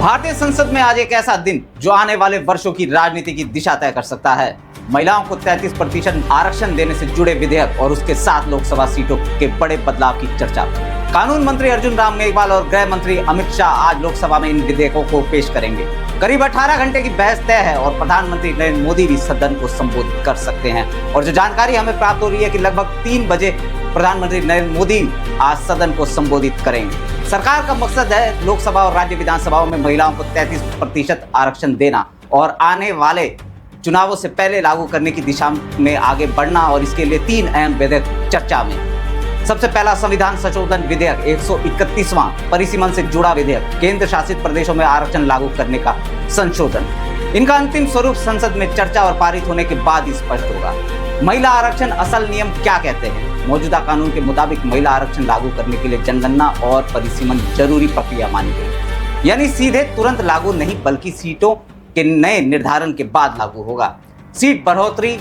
भारतीय संसद में आज एक ऐसा दिन जो आने वाले वर्षों की राजनीति की दिशा तय कर सकता है। महिलाओं को 33% आरक्षण देने से जुड़े विधेयक और उसके साथ लोकसभा सीटों के बड़े बदलाव की चर्चा। कानून मंत्री अर्जुन राम मेघवाल और गृह मंत्री अमित शाह आज लोकसभा में इन विधेयकों को पेश करेंगे। करीब 18 घंटे की बहस तय है और प्रधानमंत्री नरेंद्र मोदी भी सदन को संबोधित कर सकते हैं। और जो जानकारी हमें प्राप्त हो रही है कि लगभग 3 बजे प्रधानमंत्री नरेंद्र मोदी आज सदन को संबोधित करेंगे। सरकार का मकसद है लोकसभा और राज्य विधानसभाओं में महिलाओं को 33% आरक्षण देना और आने वाले चुनावों से पहले लागू करने की दिशा में आगे बढ़ना। और इसके लिए 3 अहम विधेयक चर्चा में। सबसे पहला संविधान संशोधन विधेयक 131वां परिसीमन से जुड़ा विधेयक, केंद्र शासित प्रदेशों में आरक्षण लागू करने का संशोधन। इनका अंतिम स्वरूप संसद में चर्चा और पारित होने के बाद ही स्पष्ट होगा। महिला आरक्षण असल नियम क्या कहते हैं? मौजूदा कानून के मुताबिक महिला आरक्षण लागू करने के लिए जनगणना और परिसीमन जरूरी प्रक्रिया मानी गई, यानी सीधे तुरंत लागू नहीं बल्कि सीटों के नए निर्धारण के बाद लागू होगा। सीट बढ़ोतरी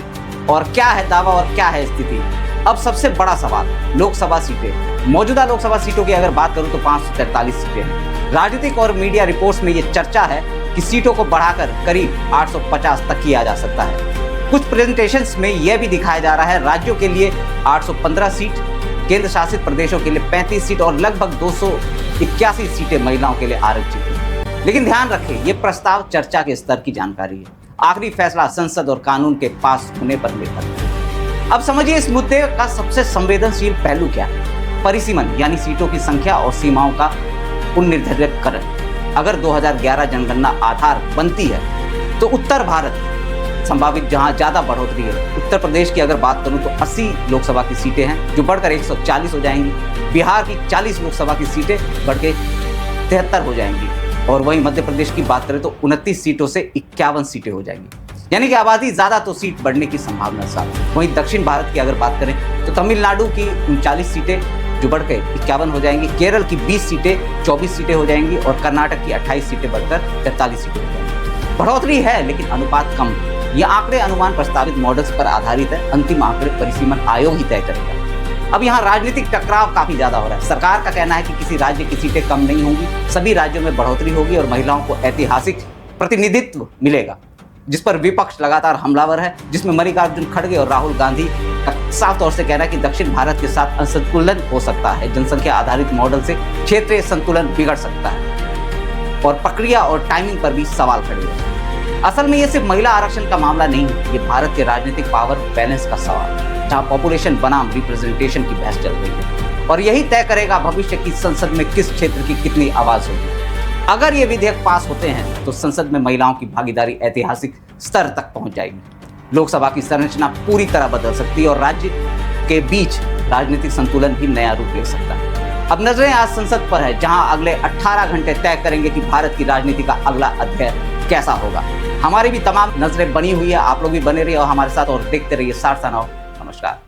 और क्या है दावा और क्या है स्थिति? अब सबसे बड़ा सवाल लोकसभा सीटें। मौजूदा लोकसभा सीटों की अगर बात करूं तो 543 सीटें हैं। राजनीतिक और मीडिया रिपोर्ट्स में ये चर्चा है कि सीटों को बढ़ाकर करीब 850 तक किया जा सकता है। कुछ प्रेजेंटेशंस में यह भी दिखाया जा रहा है राज्यों के लिए 815 सीट, केंद्र शासित प्रदेशों के लिए 35 सीट और लगभग 281 सीटें महिलाओं के लिए आरक्षित हैं। लेकिन ध्यान रखें, यह प्रस्ताव चर्चा के स्तर की जानकारी है। आखिरी फैसला संसद और कानून के पास होने पर निर्भर है। अब समझिए इस मुद्दे का सबसे संवेदनशील पहलू क्या है? परिसीमन यानी सीटों की संख्या और सीमाओं का पुनर्निर्धारण। अगर 2011 जनगणना आधार बनती है तो उत्तर भारत संभावित जहां ज्यादा बढ़ोतरी है। उत्तर प्रदेश की अगर बात करूं तो 80 लोकसभा की सीटें हैं जो बढ़कर 140 हो जाएंगी। बिहार की 40 लोकसभा की सीटें बढ़ के 73 हो जाएंगी। और वहीं मध्य प्रदेश की बात करें तो 29 सीटों से 51 सीटें हो जाएंगी, यानी कि आबादी ज्यादा तो सीट बढ़ने की संभावना साफ। वहीं दक्षिण भारत की अगर बात करें तो तमिलनाडु की 39 सीटें जो बढ़ के 51 हो जाएंगी, केरल की 20 सीटें 24 सीटें हो जाएंगी और कर्नाटक की 28 सीटें बढ़कर 43 सीटें हो जाएंगी। बढ़ोतरी है लेकिन अनुपात कम है। ये आंकड़े अनुमान प्रस्तावित मॉडल्स पर आधारित है। अंतिम आंकड़े परिसीमन आयोग ही तय करेगा। अब यहाँ राजनीतिक टकराव काफी ज्यादा हो रहा है। सरकार का कहना है कि किसी राज्य की सीटें कम नहीं होंगी, सभी राज्यों में बढ़ोतरी होगी और महिलाओं को ऐतिहासिक प्रतिनिधित्व मिलेगा, जिस पर विपक्ष लगातार हमलावर है, जिसमें मल्लिकार्जुन खड़गे और राहुल गांधी का साफ तौर से कहना है कि दक्षिण भारत के साथ असंतुलन हो सकता है। जनसंख्या आधारित मॉडल से क्षेत्रीय संतुलन बिगड़ सकता है और प्रक्रिया और टाइमिंग पर भी सवाल खड़े हैं। असल में ये सिर्फ महिला आरक्षण का मामला नहीं है, ये भारत के राजनीतिक पावर बैलेंस का सवाल है, जहाँ पॉपुलेशन बनाम रिप्रेजेंटेशन की बहस चल रही है। और यही तय करेगा भविष्य की संसद में किस क्षेत्र की कितनी आवाज होगी। अगर ये विधेयक पास होते हैं तो संसद में महिलाओं की भागीदारी ऐतिहासिक स्तर तक पहुंच जाएगी। लोकसभा की संरचना पूरी तरह बदल सकती है और राज्य के बीच राजनीतिक संतुलन भी नया रूप ले सकता है। अब नजरें आज संसद पर है, जहां अगले 18 घंटे तय करेंगे कि भारत की राजनीति का अगला अध्याय कैसा होगा। हमारी भी तमाम नजरें बनी हुई है, आप लोग भी बने रहिए और हमारे साथ और देखते रहिए 60 नमस्कार।